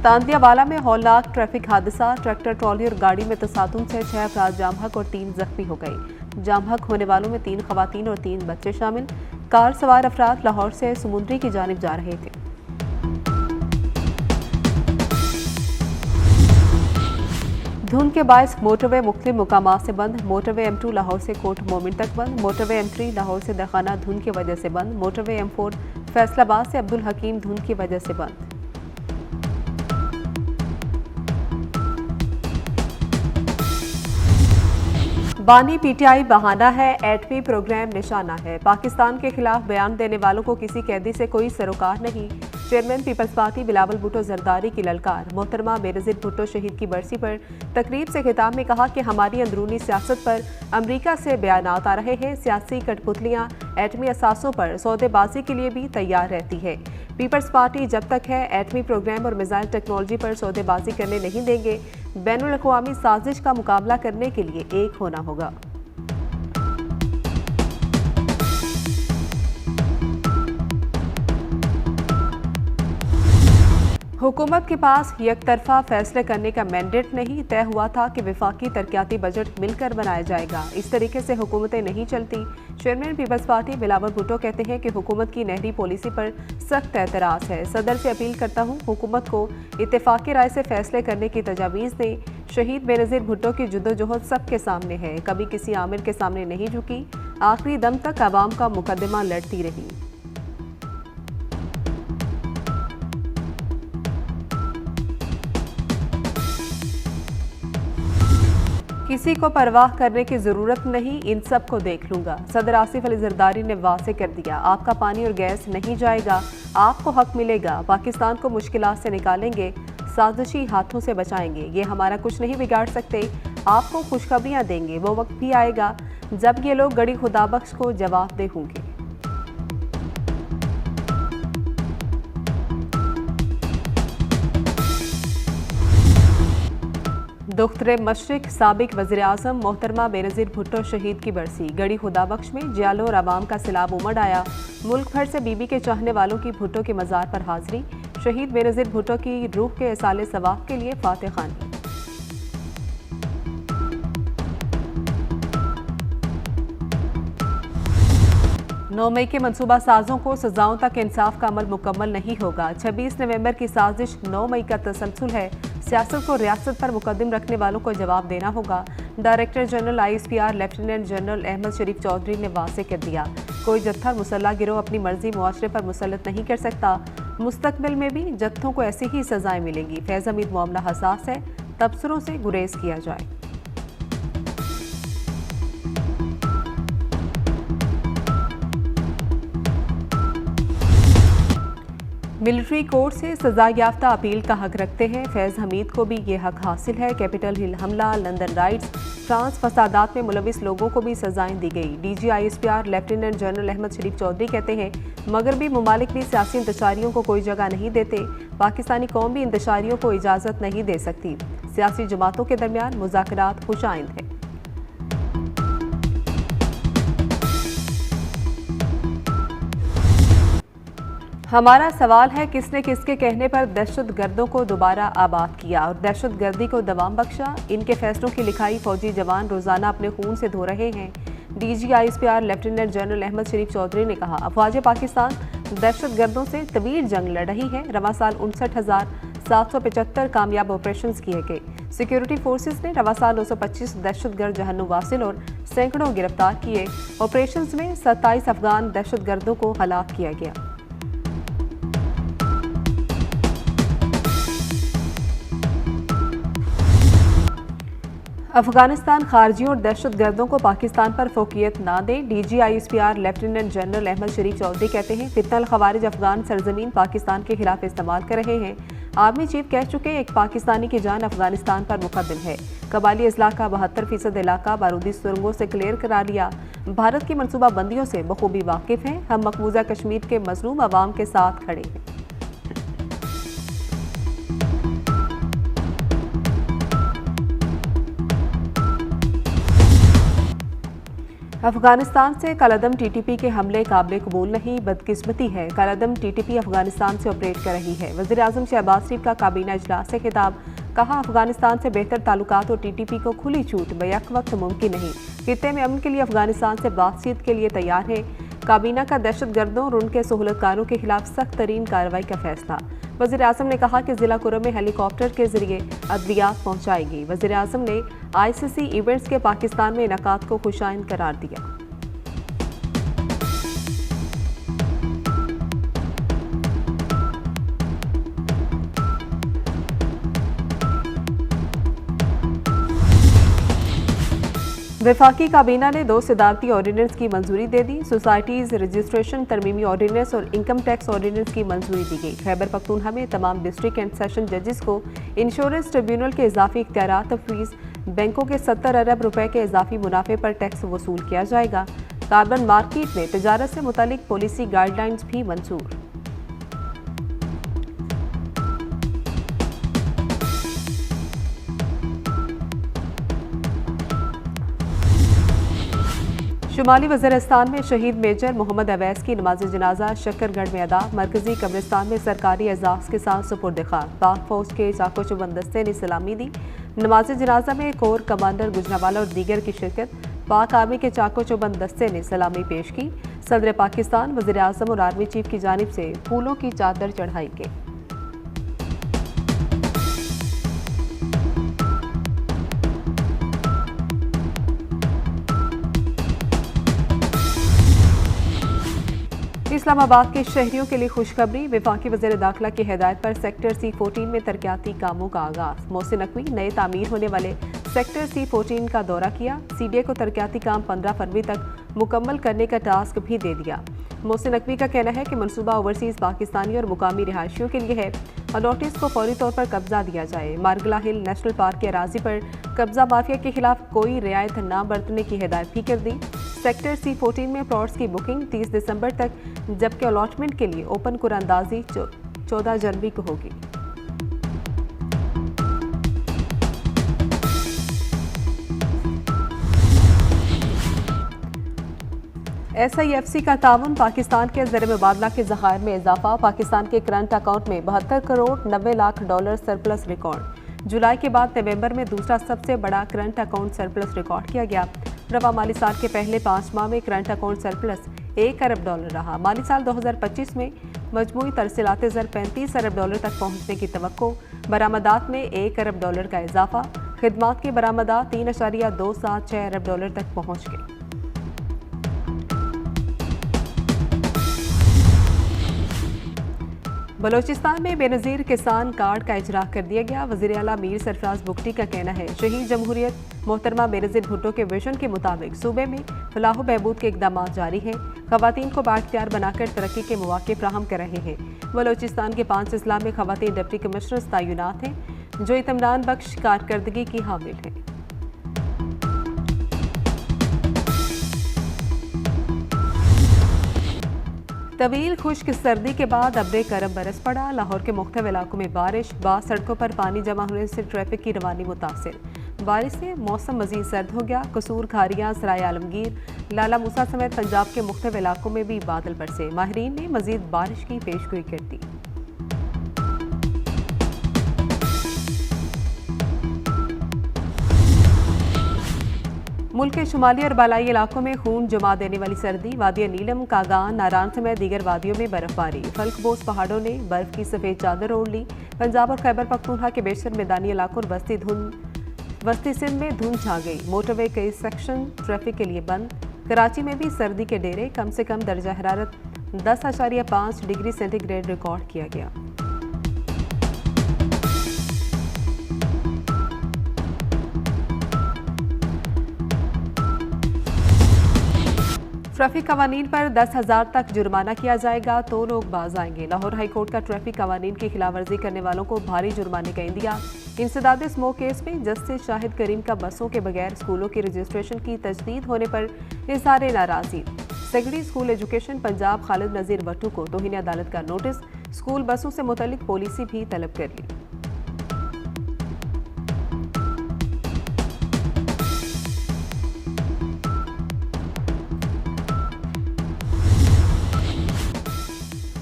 तांदियावाला में हौलनाक ट्रैफिक हादसा, tractor trolley और गाड़ी में तसादुम से 6 अफराद जाम हक और 3 जख्मी हो गए। जाम हक होने वालों में 3 खवातीन और 3 बच्चे शामिल। कार सवार अफराद लाहौर से समुंदरी की जानिब जा रहे थे। धुंध के बायस मोटरवे मुख्तलिफ मुकामात से बंद। मोटरवे M2 लाहौर से कोट मोमिन तक बंद। मोटरवे M3 लाहौर से दरखाना धुंध की वजह से बंद। मोटरवे M4 फैसलाबाद से अब्दुल हकीम धुंध की वजह से बंद। बानी PTI बहाना है, एटमी प्रोग्राम निशाना है। पाकिस्तान के खिलाफ बयान देने वालों को किसी कैदी से कोई सरोकार नहीं। Chairman peoples party Bilawal Bhutto Zardari की ललकार। मोहतरमा बेनज़ीर भुट्टो शहीद की बरसी पर तकरीब से खिताब में कहा कि हमारी अंदरूनी सियासत पर अमरीका से बयानात आ रहे हैं। सियासी कठपुतलियां एटमी असासों पर सौदेबाजी के लिए भी तैयार रहती है। पीपल्स पार्टी जब तक है एटमी प्रोग्राम और मिसाइल टेक्नोलॉजी पर सौदेबाजी करने नहीं देंगे। बैनुल अक़वामी साजिश का मुकाबला करने के लिए एक होना होगा। हुकूमत के पास यकतरफा फैसले करने का मैंडेट नहीं। तय हुआ था कि वफाकी तरक्याती बजट मिलकर बनाया जाएगा। इस तरीके से हुकूमतें नहीं चलती। Chairman peoples party Bilawal Bhutto कहते हैं कि हुकूमत की नहरी पॉलिसी पर सख्त एतराज़ है। सदर से अपील करता हूँ हुकूमत को इत्तेफाकी राय से फैसले करने की तजावीज़ दें। शहीद बेनज़ीर भुट्टो की जुद्दोजहद सबके सामने है। कभी किसी आमिर के सामने नहीं झुकी। आखिरी दम तक आवाम का मुकदमा लड़ती रही। किसी को परवाह करने की जरूरत नहीं, इन सब को देख लूंगा। सदर आसिफ अली जरदारी ने वाज़े कर दिया, आपका पानी और गैस नहीं जाएगा, आपको हक मिलेगा। पाकिस्तान को मुश्किलात से निकालेंगे, साजिशी हाथों से बचाएंगे। ये हमारा कुछ नहीं बिगाड़ सकते। आपको खुशखबरियां देंगे। वो वक्त भी आएगा जब ये लोग गड़ी खुदाबख्श को जवाबदेह होंगे। दुख्तरे मशरिक साबिक वज़ीर आज़म मोहतरमा बेनज़ीर भुट्टो शहीद की बरसी। गड़ी खुदाबख्श में जियालो और आवाम का सैलाब उमड़ आया। मुल्क भर से बीबी के चाहने वालों की भुट्टो के मज़ार पर हाजिरी। शहीद बेनज़ीर भुट्टो की रूह के इसाले सवाब के लिए फातिह खानी। 9 मई के मनसूबा साजों को सजाओं तक इंसाफ का अमल मुकम्मल नहीं होगा। 26 नवंबर की साजिश 9 मई का तसलसल है। सियासत को रियासत पर मुकद्दम रखने वालों को जवाब देना होगा। Director general ISPR lieutenant general Ahmed Sharif Chaudhry ने वाज़ेह कर दिया, कोई जत्था मुसल्ला गिरोह अपनी मर्जी मुआशरे पर मुसल्लत नहीं कर सकता। मुस्तकबिल में भी जत्थों को ऐसी ही सजाएं मिलेंगी। फैज़ हमीद मामला हसास है, तबसरों से गुरेज किया जाए। मिलिट्री कोर्ट से सजा याफ्ता अपील का हक रखते हैं। फैज़ हमीद को भी ये हक हासिल है। कैपिटल हिल हमला, लंदन राइट्स, फ्रांस फसादात में मुलविस लोगों को भी सजाएं दी गई। DG ISPR lieutenant general Ahmed Sharif Chaudhry कहते हैं, मगरबी ममालिक भी सियासी इंतशारियों को कोई जगह नहीं देते। पाकिस्तानी कौम भी इंतशारियों को इजाज़त नहीं दे सकती। सियासी जमातों के दरमियान मुज़ाकरात खुशाइंद है। हमारा सवाल है, किसने किसके कहने पर दहशत गर्दों को दोबारा आबाद किया और दहशत गर्दी को दवाम बख्शा। इनके फैसलों की लिखाई फौजी जवान रोजाना अपने खून से धो रहे हैं। DG ISPR lieutenant general Ahmed Sharif Chaudhry ने कहा, अफवाज पाकिस्तान दहशत गर्दों से तवील जंग लड़ रही है। रवा साल 59,775 कामयाब ऑपरेशन किए गए। सिक्योरिटी फोर्सेस ने रवा साल 925 दहशत गर्द जहन्नुम वासिल और सैकड़ों गिरफ्तार किए। ऑपरेशन में 27 अफगान दहशत गर्दों को हलाक किया गया। अफगानिस्तान खारजियों और दहशत गर्दों को पाकिस्तान पर फोकियत ना दे। DG ISPR lieutenant general Ahmed Sharif Chaudhry कहते हैं, फितनल खवारिज अफगान सरजमीन पाकिस्तान के खिलाफ इस्तेमाल कर रहे हैं। आर्मी चीफ कह चुके, एक पाकिस्तानी की जान अफगानिस्तान पर मुकद्दम है। कबाली अजला का 72% इलाका बारूदी सुरंगों से क्लियर करा लिया। भारत की मनसूबा बंदियों से बखूबी वाकिफ हैं। हम मकबूजा कश्मीर के मजलूम अवाम के साथ खड़े हैं। अफगानिस्तान से कलअदम टीटीपी के हमले काबिल कबूल नहीं, बदकिस्मती है। कलअदम टीटीपी अफगानिस्तान से ऑपरेट कर रही है। वज़ीर-ए-आज़म शहबाज शरीफ का काबीना इजलास से खिताब, कहा अफगानिस्तान से बेहतर ताल्लुकात और टीटीपी को खुली छूट बैक वक्त मुमकिन नहीं। खित्ते में अमन के लिए अफगानिस्तान से बातचीत के लिए तैयार है। काबीना का दहशतगर्दों और उनके सहूलतकारों के खिलाफ सख्त तरीन कार्रवाई का फैसला। वज़ीर-ए-आज़म ने कहा कि जिला कुरम में हेलीकॉप्टर के जरिए अद्वियात पहुंचाएगी। वज़ीर-ए-आज़म ने ICC इवेंट्स के पाकिस्तान में इनेकाद को खुशाइन करार दिया। वफाकी काबीना ने 2 सदारती ऑर्डिनेंस की मंजूरी दे दी। सोसाइटीज़ रजिस्ट्रेशन तरमीमी ऑर्डिनेंस और इनकम टैक्स ऑर्डिनेंस की मंजूरी दी गई। खैबर पख्तूनख्वा में तमाम डिस्ट्रिक्ट एंड सेशन जजेस को इंश्योरेंस ट्रिब्यूनल के इजाफी इख्तियारात तफवीज़, बैंकों के 70 अरब रुपए के इजाफी मुनाफे पर टैक्स वसूल किया जाएगा। कार्बन मार्केट में तजारत से मुतालिक पॉलिसी गाइडलाइंस भी मंजूर। शुमाली वज़ीरिस्तान में शहीद मेजर मोहम्मद अवैस की नमाज जनाजा शक्करगढ़ में अदा। मरकजी कब्रिस्तान में सरकारी एजाज़ के साथ सुपुर्द खाक। पाक फौज के चाको चुबंद दस्ते ने सलामी दी। नमाज जनाजा में कोर कमांडर गुजरावाला और दीगर की शिरकत। पाक आर्मी के चाको चुबंद दस्ते ने सलामी पेश की। सदर पाकिस्तान, वज़ीर-ए-आज़म और आर्मी चीफ की जानिब से फूलों की चादर चढ़ाई गई। इस्लामाबाद के शहरियों के लिए खुशखबरी। वफाकी वज़ीर दाखिला की हिदायत पर सेक्टर C14 में तरक्याती कामों का आगाज। मोहसिन नकवी नए तामीर होने वाले सेक्टर C14 का दौरा किया। CDA को तरक्याती काम 15 फरवरी तक मुकम्मल करने का टास्क भी दे दिया। मोहसिन नकवी का कहना है कि मनसूबा ओवरसीज़ पाकिस्तानी और मुकामी रिहायशियों के लिए है और नोटिस को फौरी तौर पर कब्जा दिया जाए। मारगला हिल नेशनल पार्क के अराजी पर कब्जा माफिया के खिलाफ कोई रियायत न बरतने की हिदायत भी कर दी। सेक्टर C14 में प्लॉट्स की बुकिंग 30 दिसंबर तक, जबकि अलॉटमेंट के लिए ओपन कुरानंदाजी 14 जनवरी को होगी। SIFC का ताउन, पाकिस्तान के ज़र मुबादला के ज़खायर में इजाफा। पाकिस्तान के करंट अकाउंट में 72 crore 90 lakh dollar surplus record. जुलाई के बाद नवंबर में दूसरा सबसे बड़ा करंट अकाउंट सरप्लस रिकॉर्ड किया गया। रवा माली साल के पहले 5 माह में करंट अकाउंट सरप्लस 1 अरब डॉलर रहा। माली साल 2025 में मजमूई तरसीलात ज़र 35 अरब डॉलर तक पहुँचने की तवक्को। बरामदात में 1 अरब डॉलर का इजाफा। खिदमात की बरामदात 3.276 अरब डॉलर तक पहुँच गई। बलोचिस्तान में बेनज़ीर किसान कार्ड का इजरा कर दिया गया। वज़ीर आला मीर सरफराज बुगटी का कहना है, शहीद जमहूरियत मोहतरमा बेनज़ीर भुट्टो के विजन के मुताबिक सूबे में फलाह बहबूद के इक़दाम जारी हैं। ख़वातीन को बाइख्तियार बनाकर तरक्की के मौक़े फ्राहम कर रहे हैं। बलोचिस्तान के 5 अजला में ख़वातीन डिप्टी कमिश्नर्स तैनात हैं, जो इत्मीनान बख्श कारकर्दगी की हामिल हैं। तवील खुश्क सर्दी के बाद अब्रे करम बरस पड़ा। लाहौर के मुख्तलिफ इलाकों में बारिश, बाद सड़कों पर पानी जमा होने से ट्रैफिक की रवानी मुतासिर। बारिश से मौसम मजीद सर्द हो गया। कसूर, खारियां, सराय आलमगीर, लाला मूसा समेत पंजाब के मुख्तलिफ इलाकों में भी बादल बरसे। माहिरीन ने मजीद बारिश की पेशगोई कर दी। मुल्क के शुमाली और बालाई इलाकों में खून जमा देने वाली सर्दी। वादिया नीलम, कागान, नारान समेत दीगर वादियों में बर्फबारी। फल्कबोस पहाड़ों ने बर्फ की सफ़ेद चादर ओढ़ ली। पंजाब और खैबर पख्तूनख्वा के बेशतर मैदानी इलाकों और बस्ती सिंध में धुंध छा गई। मोटरवे कई सेक्शन ट्रैफिक के लिए बंद। कराची में भी सर्दी के डेरे। कम से कम दर्जा हरारत 10.5 डिग्री सेंटीग्रेड रिकॉर्ड किया गया। ट्रैफिक कवानीन पर 10,000 तक जुर्माना किया जाएगा तो लोग बाज आएंगे। लाहौर हाईकोर्ट का ट्रैफिक कवानीन की खिलाफ वर्जी करने वालों को भारी जुर्माने का इंदिया। इंसदाद स्मोक केस में जस्टिस शाहिद करीम का बसों के बगैर स्कूलों की रजिस्ट्रेशन की तजदीद होने पर इज़हार नाराज़गी। Secondary school education Punjab Khalid Nazir Bhattu को तौहीन अदालत का नोटिस। स्कूल बसों से मुतल्लिक पॉलिसी भी तलब कर ली।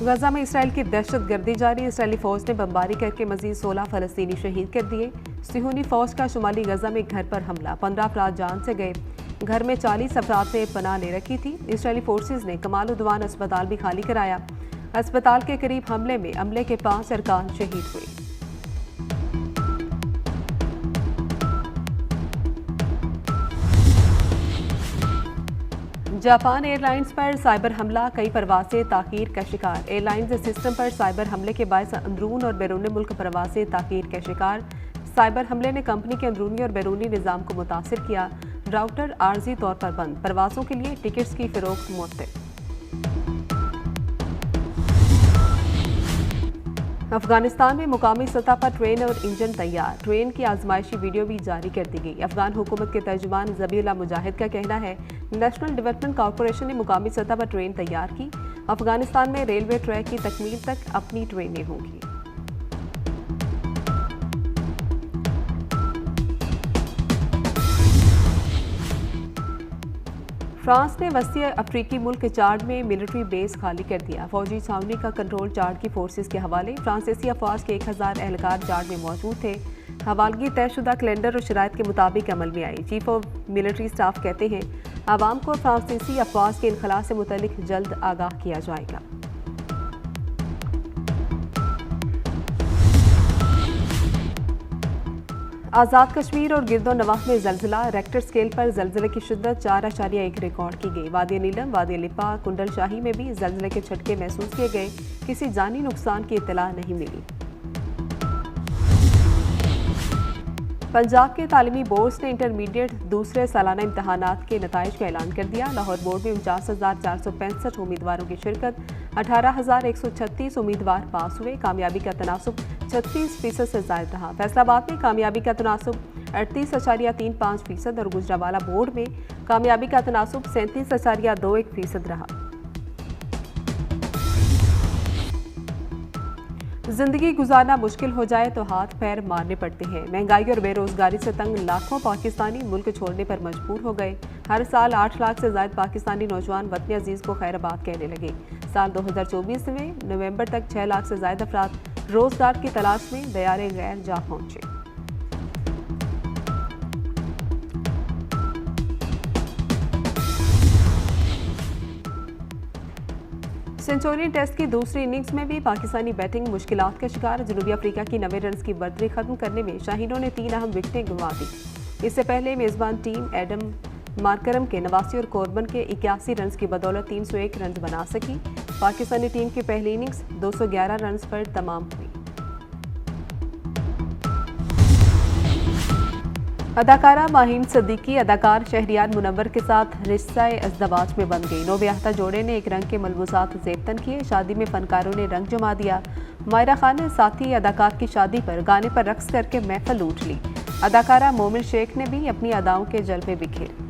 गजा में इसराइल की दहशतगर्दी जारी। इसराइली फौज ने बमबारी करके मजीद 16 फलस्तीनी शहीद कर दिए। सिहूनी फौज का शुमाली गजा में घर पर हमला, 15 अफराद जान से गए। घर में 40 अफराद ने पनाह ले रखी थी। इसराइली फोर्सेज ने कमाल उद्वान अस्पताल भी खाली कराया। अस्पताल के करीब हमले में अमले के 5 अरकान शहीद हुए। जापान एयरलाइंस पर साइबर हमला, कई परवासें ताखीर का शिकार। एयरलाइंस सिस्टम पर साइबर हमले के बायस अंदरून और बैरून मुल्क परवासें ताखीर का शिकार। साइबर हमले ने कंपनी के अंदरूनी और बैरूनी निज़ाम को मुतासिर किया। राउटर आर्जी तौर पर बंद, परवासों के लिए टिकट्स की फरोख्त मुअत्तल। अफगानिस्तान में मुकामी सतह पर ट्रेन और इंजन तैयार। ट्रेन की आजमाइशी वीडियो भी जारी कर दी गई। अफगान हुकूमत के तर्जुमान ज़बीउल्लाह मुजाहिद का कहना है, नेशनल डेवलपमेंट कॉरपोरेशन ने मुकामी सतह पर ट्रेन तैयार की। अफगानिस्तान में रेलवे ट्रैक की तकमील तक अपनी ट्रेनें होंगी। फ्रांस ने वसी अफ्रीकी मुल्क चाड में मिलिट्री बेस खाली कर दिया। फौजी छावनी का कंट्रोल चाड की फोर्सेस के हवाले। फ्रांसीसी अफवाज के 1000 एहलकार चाड में मौजूद थे। हवालगी तयशुदा कैलेंडर और शराइत के मुताबिक अमल में आई। चीफ ऑफ मिलिट्री स्टाफ कहते हैं, आवाम को फ्रांसीसी अफवाज के इनखला से मुतल्लिक जल्द आगाह किया जाएगा। आज़ाद कश्मीर और गिरदोनवाह में जलजिला, रेक्टर स्केल पर जलजिले की शिद्दत 4.1 रिकॉर्ड की गई। वादी नीलम, वादी लिपा, कुंडल शाही में भी जलजिले के झटके महसूस किए गए। किसी जानी नुकसान की इत्तला नहीं मिली। पंजाब के तालीमी बोर्ड्स ने इंटरमीडिएट दूसरे सालाना इम्तहानात के नताइज का ऐलान कर दिया। लाहौर बोर्ड में 49,465 उम्मीदवारों की शिरकत, 18,136 उम्मीदवार पास हुए। कामयाबी का तनासुब 36% से ज़ायद रहा। फैसलाबाद में कामयाबी का तनासुब 38.35% और गुजरावाला बोर्ड में कामयाबी का तनासुब 37.21% रहा। जिंदगी गुजारना मुश्किल हो जाए तो हाथ पैर मारने पड़ते हैं। महंगाई और बेरोजगारी से तंग लाखों पाकिस्तानी मुल्क छोड़ने पर मजबूर हो गए। हर साल 8 लाख से ज्यादा पाकिस्तानी नौजवान वतन अजीज को खैराबाद कहने लगे। साल 2024 में नवंबर तक 6 लाख से ज्यादा अफराद रोजगार की तलाश में दयारे गैर जा पहुंचे। सेंचुरियन टेस्ट की दूसरी इनिंग्स में भी पाकिस्तानी बैटिंग मुश्किलात का शिकार। जनूबी अफ्रीका की 90 रन की बर्तरी खत्म करने में शाहीनों ने 3 अहम विकेटें गंवा दी। इससे पहले मेजबान टीम एडम मार्करम के 89 और कोरबन के 81 रन की बदौलत 301 रन बना सकी। पाकिस्तानी टीम की पहली इनिंग्स 211 रन पर तमाम हुई। अदाकारा माहीन सिद्दीकी अदाकार शहरियार मुनव्वर के साथ रिश्ता-ए-अज़दवाज में बन गई। नौब्याहता जोड़े ने एक रंग के मलबूसात ज़ेबतन किए। शादी में फनकारों ने रंग जमा दिया। मायरा खान ने साथी अदाकार की शादी पर गाने पर रक्स करके महफिल लूट ली। अदाकारा मोमिन शेख ने भी अपनी अदाओं के जलवे बिखेरे।